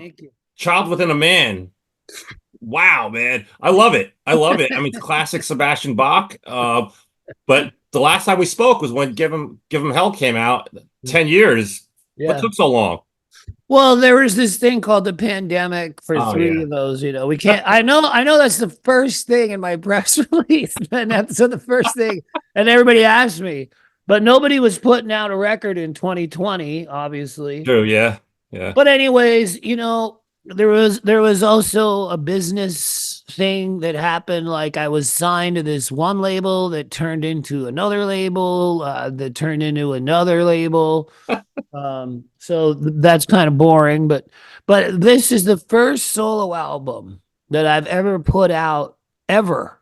Thank you. Child Within a Man. Wow, man. I love it. I love it. I mean, it's classic Sebastian Bach. But the last time we spoke was when Give 'Em Hell came out. 10 years. What Yeah. took so long? Well, there was this thing called the pandemic for Oh three yeah. of those. We can't. I know that's the first thing in my press release, and that's the first thing. And everybody asked me, but nobody was putting out a record in 2020, obviously. True, yeah. Yeah. But anyways, there was also a business thing that happened. Like I was signed to this one label that turned into another label, that turned into another label. So that's kind of boring, but this is the first solo album that I've ever put out ever,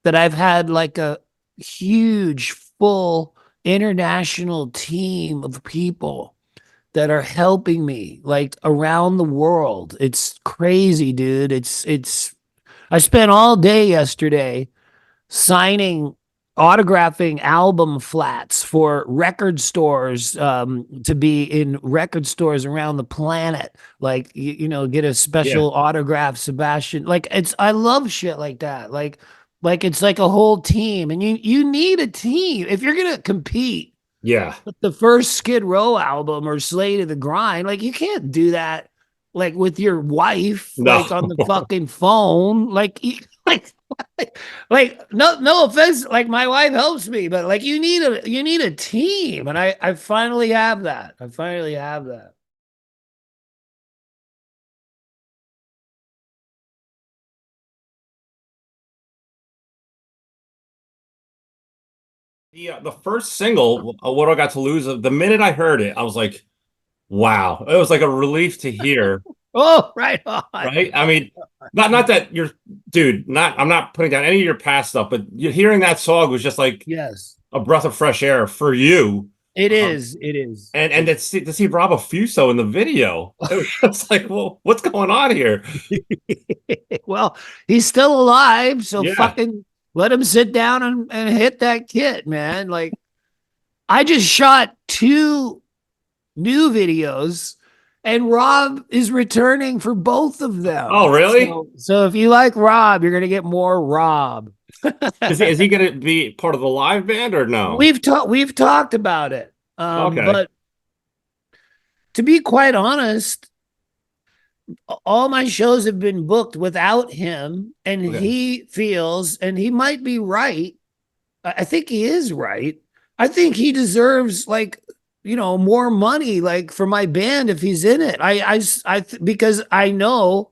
that I've had like a huge full international team of people that are helping me like around the world. It's crazy, dude. It's I spent all day yesterday signing, autographing album flats for record stores, to be in record stores around the planet. Like get a Yeah. special autograph, Sebastian. Like I love shit like that. Like it's like a whole team, and you need a team if you're gonna compete Yeah. with the first Skid Row album or Slay to the Grind. Like you can't do that like with your wife, No. like on the fucking phone. Like no offense, like my wife helps me, but like you need a team, and I finally have that. I finally have that. The first single, What I Got to Lose, the minute I heard it, I was like, wow. It was like a relief to hear, Oh, right on. right? I mean, not that you're, dude, not I'm not putting down any of your past stuff, but you hearing that song was just like Yes, a breath of fresh air for you. it Um, is. It is. and to see Rob Fuso in the video, it was like, well, what's going on here? Well, he's still alive, so Yeah. fucking let him sit down and hit that kit, man. Like I just shot two new videos, and Rob is returning for both of Oh, them. really? So if you like Rob, you're gonna get more Rob. Is he going to be part of the live band or no? We've talked about it. Okay. But to be quite honest, all my shows have been booked without him, and Okay. he feels, and he might be right. I think he is right. I think he deserves like more money like for my band if he's in it. Because I know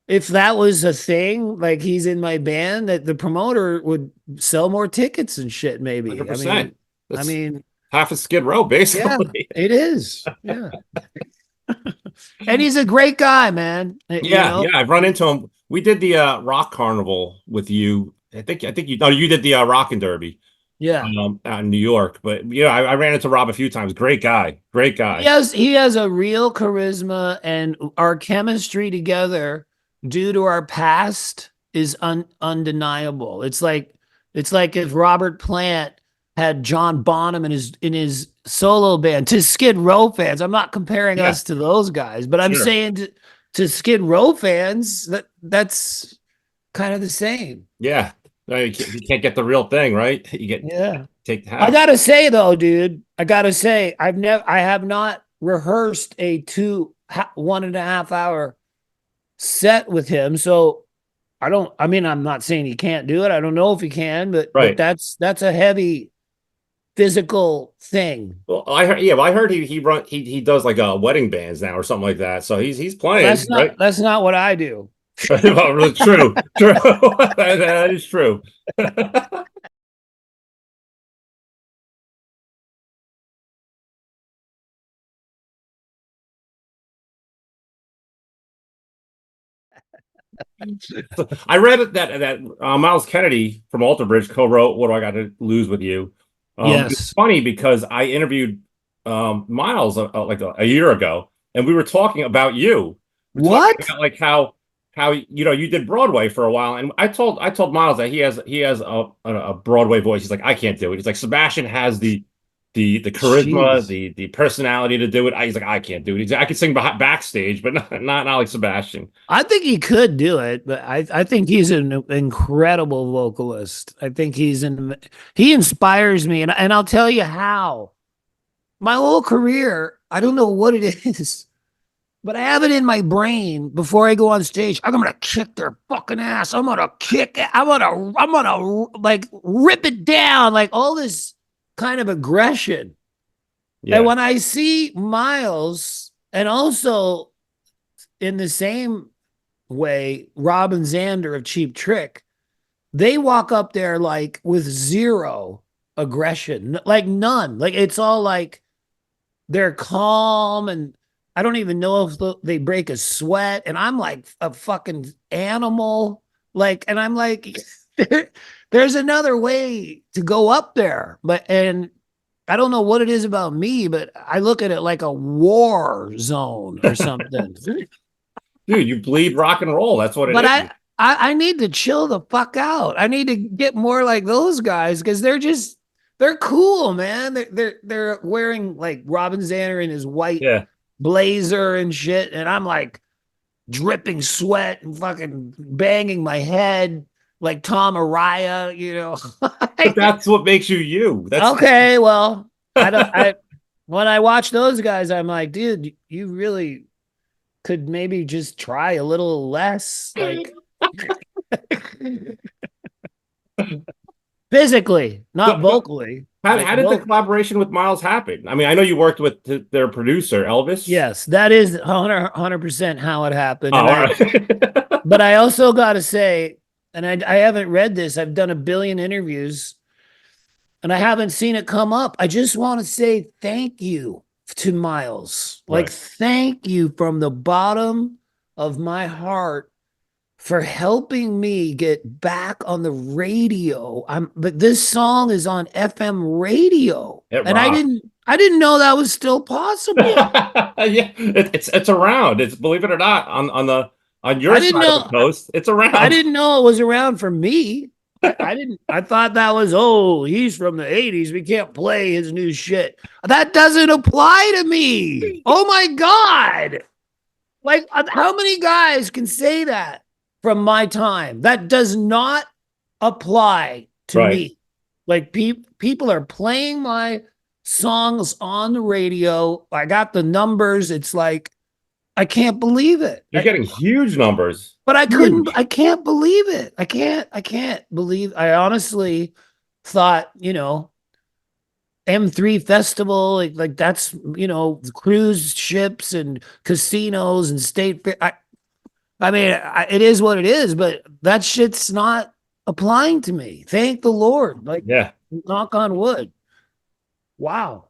if that was a thing, like he's in my band, that the promoter would sell more tickets and shit. Maybe. I mean, 100%. I That's mean, half a Skid Row, yeah, basically. it is. Yeah, and he's a great guy, man. Yeah, yeah. I've run into him. We did the rock carnival with you. I think you no, you did the rock and derby Yeah. out in New York. But yeah, I ran into Rob a few times. Great guy. Great He guy. has he has a real charisma, and our chemistry together, due to our past, is undeniable. It's like if Robert Plant had John Bonham in his solo band. To Skid Row fans, I'm not comparing Yeah, us to those guys, but I'm sure. saying to Skid Row fans that's kind of the same. Yeah. No, you can't get the real thing, right? You get Yeah. take the I half. gotta say though, dude, I gotta say, I have not rehearsed a 1.5 hour set with him. So I mean, I'm not saying he can't do it. I don't know if he can, but Right. that's a heavy physical thing. Well, I heard. Yeah, well, I heard he does like wedding bands now or something like that. So he's playing, That's right? not what I do. Well, true, true. That is true. I read that Miles Kennedy from Alter Bridge co-wrote "What Do I Got to Lose with You." It's Yes. funny because I interviewed Miles like a year ago, and we were talking about you. We're talking What? about like how you did Broadway for a while, and I told Miles that he has a Broadway voice. He's like, I can't do it. He's like, Sebastian has the charisma, Jeez. the personality to do it. He's like, I can't do it. I could sing backstage, but not like Sebastian. I think he could do it, but I think he's an incredible vocalist. I think he inspires me, and I'll tell you how. My whole career, I don't know what it is, but I have it in my brain before I go on stage. I'm gonna kick their fucking ass. I'm gonna like rip it down, like all this kind of aggression. And Yeah, when I see Miles, and also in the same way, Rob and Xander of Cheap Trick, they walk up there like with zero aggression, like none. Like it's all like they're calm, and I don't even know if they break a sweat. And I'm like a fucking animal. Like, and I'm like, there's another way to go up there. And I don't know what it is about me, but I look at it like a war zone or something. dude, you bleed rock and roll. That's what it But is. I need to chill the fuck out. I need to get more like those guys because they're cool, man. They're wearing like Robin Zander in his white Yeah, blazer and shit, and I'm like dripping sweat and fucking banging my head like Tom Araya, you know. but that's what makes you you. That's Okay, well, I don't. I when I watch those guys, I'm like, dude, you really could maybe just try a little less, like physically, not but vocally. how did the collaboration with Miles happen? I mean, I know you worked with their producer, Elvis. Yes, that is 100% how it happened. Oh, And all right. but I also got to say, and I haven't read this. I've done a billion interviews, and I haven't seen it come up. I just want to say thank you to Miles. Like, Right. thank you from the bottom of my heart for helping me get back on the radio. But this song is on FM radio. It And rocks. I didn't know that was still possible. Yeah, it's around. It's, believe it or not, on your I didn't side of the know coast, it's I around. didn't know it was around for me. I didn't. I thought that was, oh, he's from the 80s. We can't play his new shit. That doesn't apply to me. Oh my God. Like, how many guys can say that from my time? That does not apply to Right. me. Like, people are playing my songs on the radio. I got the numbers. It's like, I can't believe it. You're getting huge numbers. But Huge. I can't believe it. I can't believe, I honestly thought, M3 festival, like that's, cruise ships and casinos and state fair. I mean, it is what it is, but that shit's not applying to me. Thank the Lord. Like, Yeah. knock on wood. Wow.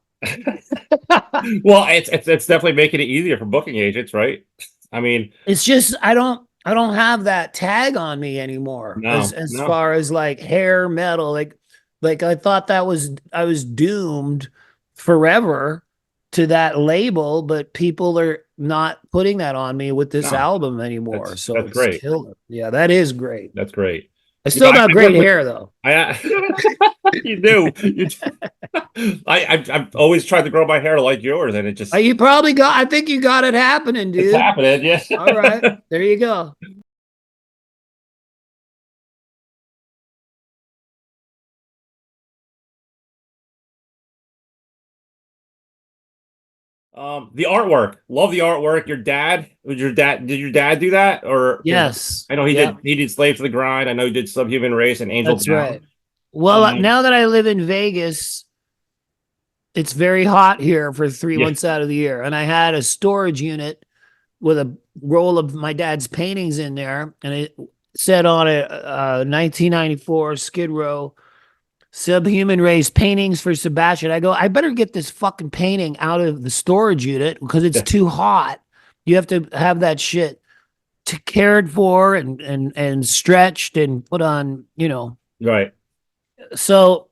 Well, it's definitely making it easier for booking agents, right? I mean, It's just I don't have that tag on me anymore as no. far as like hair metal. Like I thought that was I was doomed forever to that label, but people are not putting that on me with this No. album anymore. So That's it's great. killer. Yeah, that is great. That's great. I You know, still got great hair though. I you do. I've always tried to grow my hair like yours, and it just You probably got I think you got it happening, it's dude. happening. Yeah. All right. There you go. The artwork. Love the artwork. Did your dad do that? Or Yes. I know he Yep. did Slave to the Grind. I know he did Subhuman Race and Angel That's Down. right. Well, Um, now that I live in Vegas, it's very hot here for 3 months out of the year. And I had a storage unit with a roll of my dad's paintings in there. And it said on it, 1994 Skid Row, Subhuman Race paintings for Sebastian. I go, I better get this fucking painting out of the storage unit because it's Yeah. too hot. You have to have that shit cared for and stretched and put on, right. So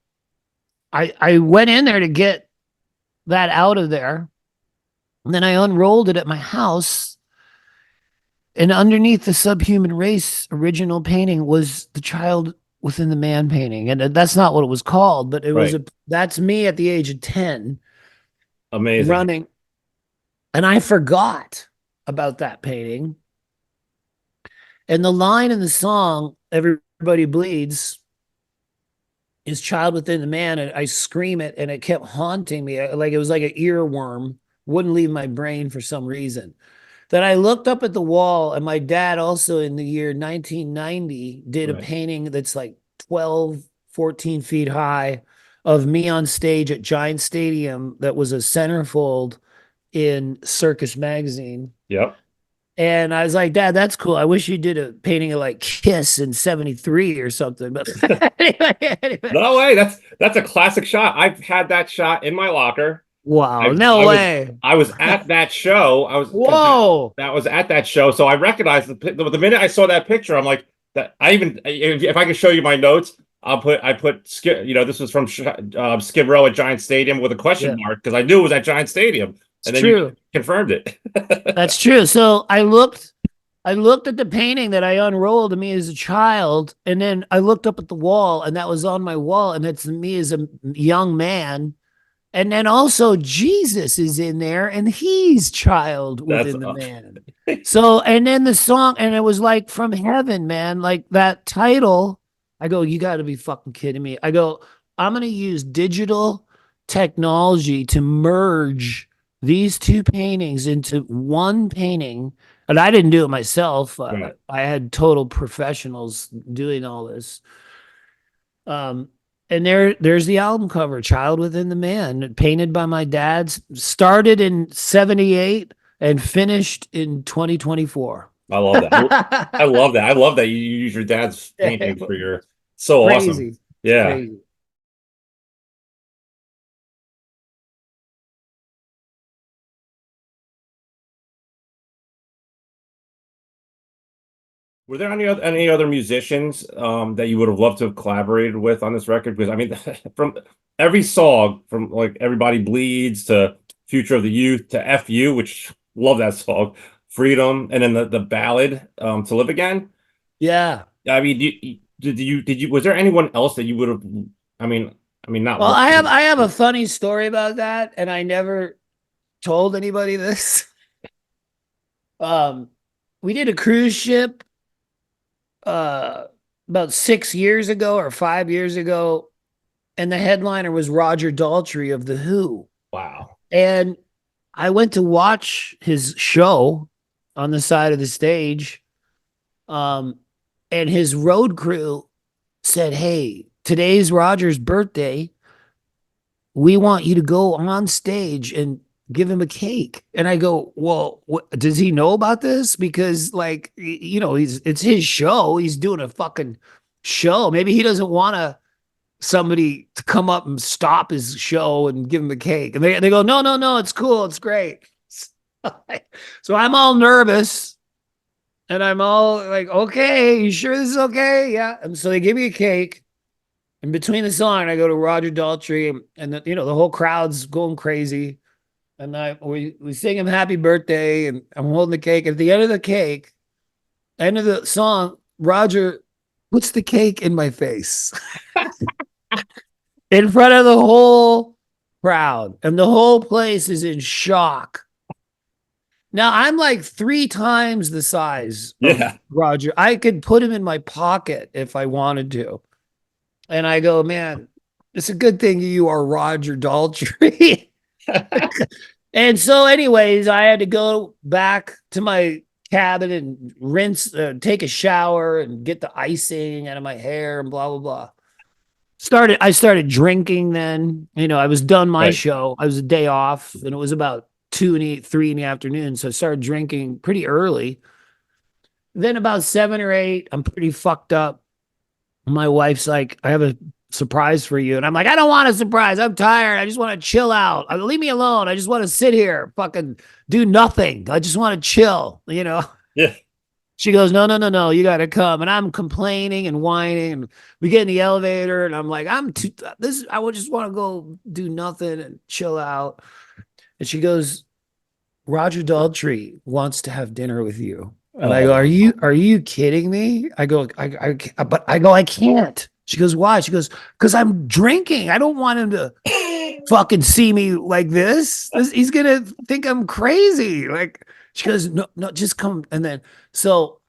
I went in there to get that out of there. And then I unrolled it at my house. And underneath the Subhuman Race original painting was the child within the man painting. And that's not what it was called, but it was Right. a, that's me at the age of 10 Amazing. running. And I forgot about that painting. And the line in the song, Everybody Bleeds, is child within the man. And I scream it and it kept haunting me. Like it was like an earworm, wouldn't leave my brain for some reason. Then I looked up at the wall, and my dad also in the year 1990 did a Right. painting that's like 12, 14 feet high of me on stage at Giant Stadium that was a centerfold in Circus Magazine. Yep. And I was like, Dad, that's cool. I wish you did a painting of like Kiss in 73 or something. But anyway. No way. That's a classic shot. I've had that shot in my locker. Wow, I no I was way. I was at that show. I was because Whoa. that was at that show, so I recognized the minute I saw that picture. I'm like that. I even if I can show you my notes, I put Skid. This was from Skid Row at Giant Stadium with a question Yeah, mark because I knew it was at Giant Stadium, it's and then you true. confirmed it. That's true. So I looked at the painting that I unrolled of me as a child, and then I looked up at the wall, and that was on my wall, and it's me as a young man. And then also Jesus is in there, and he's child That's within the man. So, and then the song, and it was like from heaven, man. Like that title. I go, you got to be fucking kidding me. I go, I'm going to use digital technology to merge these two paintings into one painting. And I didn't do it myself. right. I had total professionals doing all this. Um, and there's the album cover, Child Within the Man, painted by my dad, started in 78 and finished in 2024. I love that. I love that. I love that you use your dad's paintings for your. So awesome. Crazy. Yeah. Crazy. Were there any other musicians that you would have loved to have collaborated with on this record? Because I mean, from every song, from like Everybody Bleeds to Future of the Youth to FU, which love that song, Freedom, and then the ballad To Live Again. Yeah. I mean, did you was there anyone else that you would have? I mean, not Well, one. I have a funny story about that, and I never told anybody this. Um, we did a cruise ship uh about 6 years ago or 5 years ago, and the headliner was Roger Daltrey of The Who. Wow. And I went to watch his show on the side of the stage. Um, and his road crew said, Hey, today's Roger's birthday. We want you to go on stage and give him a cake. And I go, Well, does he know about this? Because, like, it's his show. He's doing a fucking show. Maybe he doesn't want somebody to come up and stop his show and give him a cake. And they go, No, no, no, it's cool. It's great. So I'm all nervous and I'm all like, Okay, you sure this is okay? Yeah. And so they give me a cake. In between the song, I go to Roger Daltrey, and the whole crowd's going crazy. And we sing him happy birthday, and I'm holding the cake. At the end of the cake, end of the song, Roger puts the cake in my face in front of the whole crowd, and the whole place is in shock. Now I'm like 3 times the size of Yeah. Roger. I could put him in my pocket if I wanted to. And I go, Man, it's a good thing you are Roger Daltrey. And so, anyways, I had to go back to my cabin and take a shower and get the icing out of my hair and blah, blah, blah. I started drinking then. I was done my Right. show. I was a day off, and it was about 3 in the afternoon. So I started drinking pretty early. Then about 7 or 8, I'm pretty fucked up. My wife's like, I have a surprise for you. And I'm like, I don't want a surprise. I'm tired. I just want to chill out. Leave me alone. I just want to sit here, fucking do nothing. I just want to chill. Yeah. She goes, No, no, no, no. You got to come. And I'm complaining and whining. And we get in the elevator, and I'm like, I would just want to go do nothing and chill out. And she goes, Roger Daltrey wants to have dinner with you. And I Oh, go, wow. are you kidding me? I can't. She goes, why? She goes, because I'm drinking. I don't want him to fucking see me like this. He's gonna think I'm crazy. Like she goes, no, no, just come. And then so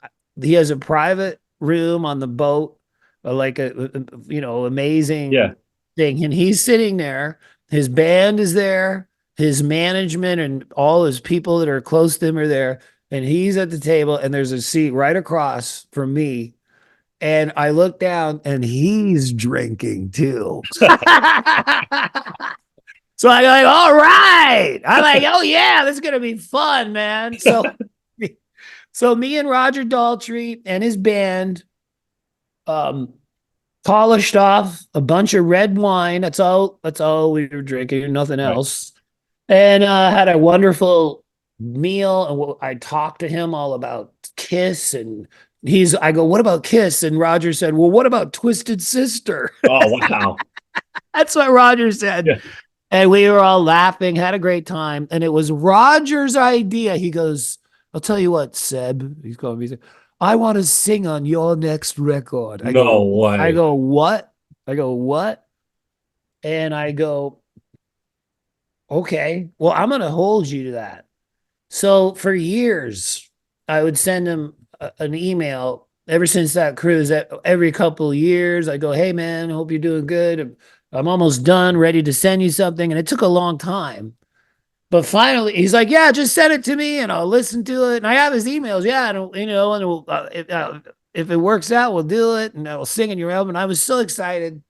he has a private room on the boat, like Yeah. amazing thing. And he's sitting there. His band is there. His management and all his people that are close to him are there. And he's at the table, and there's a seat right across from me. And I look down, and he's drinking too. So I'm like, all right. I'm like, oh yeah, this is gonna be fun, man. So me and Roger Daltrey and his band um polished off a bunch of red wine. That's all we were drinking, nothing Right. else. And had a wonderful meal. And I talked to him all about Kiss, and I go, what about Kiss? And Roger said, well, what about Twisted Sister? Oh, wow. That's what Roger said. Yeah. And we were all laughing, had a great time. And it was Roger's idea. He goes, I'll tell you what, Seb, he's calling me. I want to sing on your next record. No I way. go, what? I go, what? And I go, okay, well, I'm going to hold you to that. So for years, I would send him an email ever since that cruise. That every couple of years, I go, hey, man, hope you're doing good. I'm almost done, ready to send you something. And it took a long time. But finally, he's like, yeah, just send it to me and I'll listen to it. And I have his emails. Yeah, and if it works out, we'll do it. And I'll sing in your album. And I was so excited.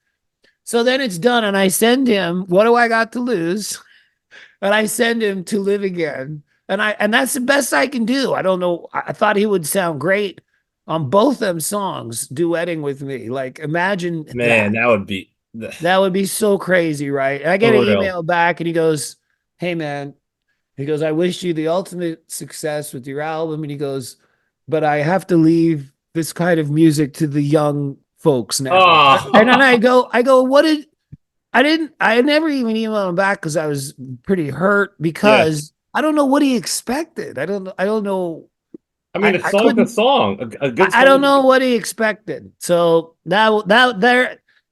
So then it's done. And I send him, what do I got to lose? And I send him To Live Again. And that's the best I can do. I don't know. I thought he would sound great on both them songs, duetting with me. Like, imagine Man, that. that would be That would be so crazy, right? And I get an unreal. email back and he goes, hey, man, he goes, I wish you the ultimate success with your album. And he goes, but I have to leave this kind of music to the young folks now. And then Oh, what did, I never even emailed him back because I was pretty hurt yeah. because I don't know what he expected. I don't know. I mean, a I song's a couldn't, song. A good I don't song. know what he expected. So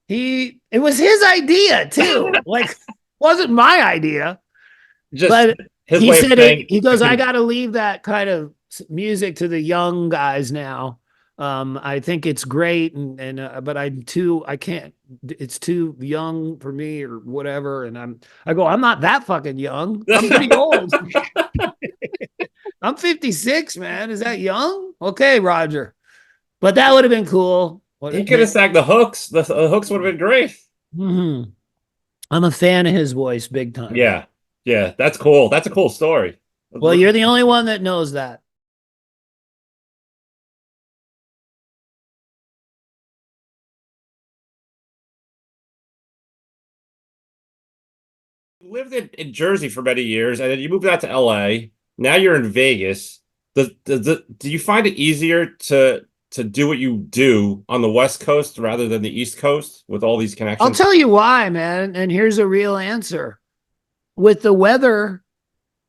it was his idea too. Like, wasn't my idea. Just But his he way of said saying he I goes, I can. got to leave that kind of music to the young guys now. I think it's great, but I can't. It's too young for me or whatever. And I go, I'm not that fucking young. I'm pretty old. I'm 56, man. Is that young? Okay, Roger. But that would have been cool. He could have Man, sang the hooks. The hooks would have been great. mhm. I'm a fan of his voice, big time. Yeah. Yeah. That's cool. That's a cool story. Well, you're the only one that knows that. You lived in Jersey for many years, and then you moved out to LA. Now you're in Vegas. Do you find it easier to do what you do on the West Coast rather than the East Coast with all these I'll connections? tell you why, man. And here's a real answer. With the weather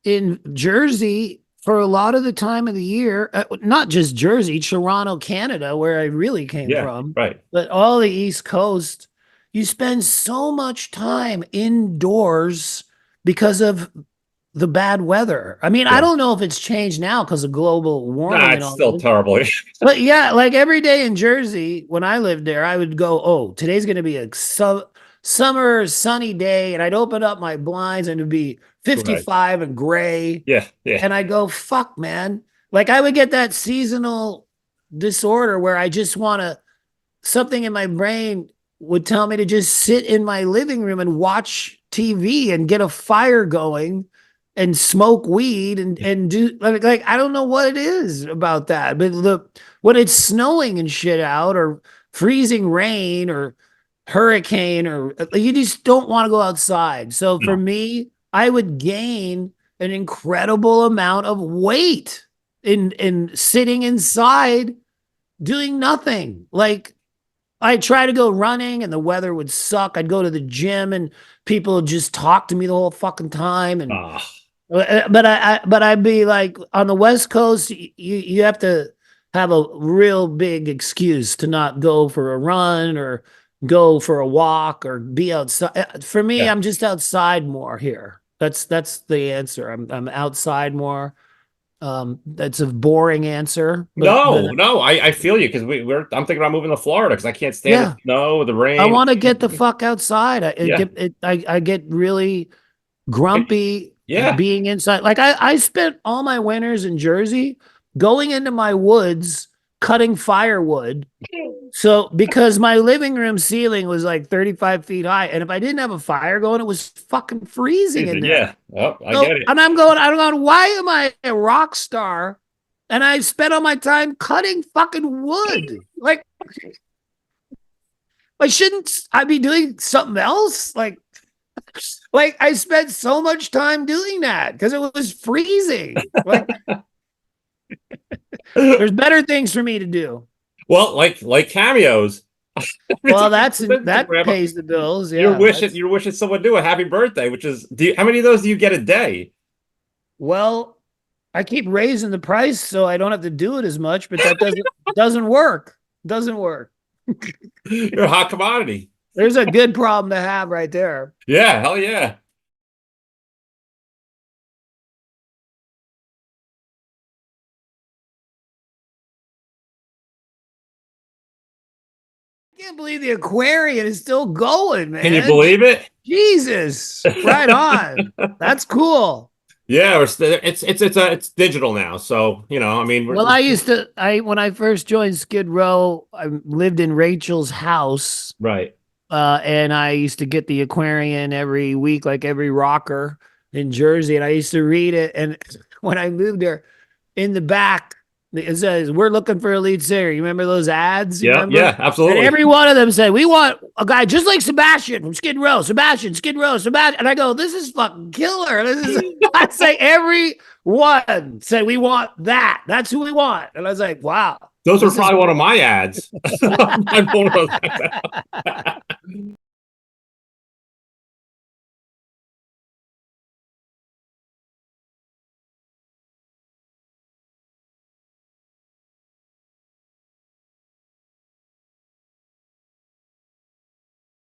in Jersey for a lot of the time of the year, not just Jersey, Toronto, Canada, where I really came Yeah, from, right. but all the East Coast, you spend so much time indoors because of the bad weather. I mean, I Yeah. don't know if it's changed now because of global Nah, warming and it's all still this. terrible. But yeah, like every day in Jersey, when I lived there, I would go, oh, today's going to be a summer sunny day. And I'd open up my blinds and it'd be Right. 55 and gray. Yeah, yeah. And I go, fuck, man. Like I would get that seasonal disorder where I just want to, something in my brain would tell me to just sit in my living room and watch TV and get a fire going and smoke weed and do like I don't know what it is about that, but when it's snowing and shit out or freezing rain or hurricane or you just don't want to go outside. So for No. me, I would gain an incredible amount of weight in sitting inside doing nothing. Like I'd try to go running and the weather would suck. I'd go to the gym and people would just talk to me the whole fucking time. And Ah. But I'd be like on the West Coast, you have to have a real big excuse to not go for a run or go for a walk or be outside. For me, Yeah. I'm just outside more here. That's the answer. I'm outside more. That's a boring answer, but No, I feel you because I'm thinking about moving to Florida because I can't stand the yeah, snow, the I rain. want to get the fuck outside. Yeah. I get really grumpy Yeah. being inside. Like I spent all my winters in Jersey going into my woods cutting firewood. So because my living room ceiling was like 35 feet high, and if I didn't have a fire going, it was fucking freezing in Yeah. there. Oh, I get So it. and I'm going, why am I a rock star? And I spent all my time cutting fucking wood. Like shouldn't I be doing something else? Like I spent so much time doing that because it was freezing. Like there's better things for me to do. Well, like cameos. It's Well, like to that grab up. pays the bills. You're Yeah, wishing that's you're wishing someone do a happy birthday, which is how many of those do you get a day? well. I keep raising the price so I don't have to do it as much, but that doesn't work. Doesn't work. You're a hot commodity. There's a good problem to have right there. Yeah, hell yeah. I can't believe the Aquarian is still going, Can you man. believe it? Jesus, right on. That's cool. Yeah, it's digital now. So, I mean, Well, I when I first joined Skid Row, I lived in Rachel's house, right. and I used to get the Aquarian every week, like every rocker in Jersey, and I used to read it. And when I moved there, in the back, it says, "We're looking for a lead singer." You remember those ads? You Yeah, remember? yeah, And absolutely. every one of them said, "We want a guy just like Sebastian from Skid Row, Sebastian, Skid Row, Sebastian." And I go, "This is fucking killer." This is. I'd say every one said, "We want that. That's who we want." And I was like, "Wow, Those were this is." probably one of my ads. I'm one of those.